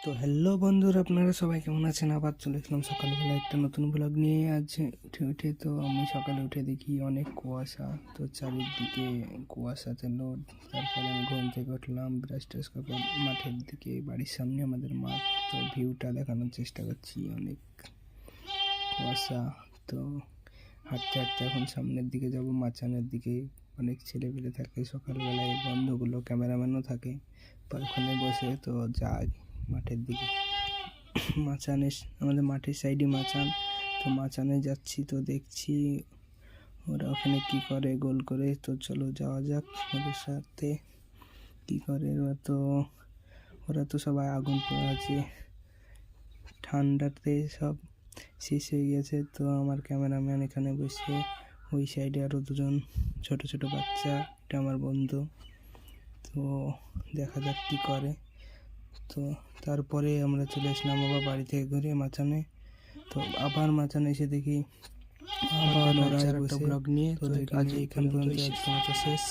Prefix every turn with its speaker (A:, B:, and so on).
A: তো হ্যালো বন্ধুরা, আপনারা সবাই কেমন আছেন? আবার চলে এসলাম সকালবেলা একটা নতুন ব্লগ নিয়ে। আজ উঠে তো আমি সকালে উঠে দেখি অনেক কুয়াশা, তো চারিদিকে কুয়াশাতে লোড। তারপরে আমি ঘুম থেকে উঠলাম, ব্রাশ ট্রাশ করে মাঠের দিকে, বাড়ির সামনে আমাদের মাঠ, তো ভিউটা দেখানোর চেষ্টা করছি। অনেক কুয়াশা, তো হাঁটতে হাঁটতে এখন সামনের দিকে যাব, মাচানের দিকে। অনেক ছেলেপেলে থাকে সকালবেলায়, বন্ধুগুলো, ক্যামেরাম্যানও থাকে, তো ওখানে বসে তো যাই মাঠের দিকে। মাচানে, আমাদের মাঠের সাইডে মাচান, তো মাচানে যাচ্ছি, তো দেখছি ওরা ওখানে কি করে গোল করে। তো চলো যাওয়া যাক ওদের সাথে, কি করে ওরা তো সবাই আগুন পড়ে আছে, ঠান্ডাতে সব শেষ হয়ে গেছে। তো আমার ক্যামেরাম্যান এখানে বসে, ওই সাইডে আরও দুজন ছোট ছোট বাচ্চা, এটা আমার বন্ধু। তো দেখা যাক কী করে। তো তারপরে আমরা চলে আসলাম আবার বাড়ি থেকে ঘুরে মাচানে। তো আবার মাচানে এসে দেখি আবার ওরা একটা ব্লগ নিয়ে। তো আজ এইখান পর্যন্ত শেষ।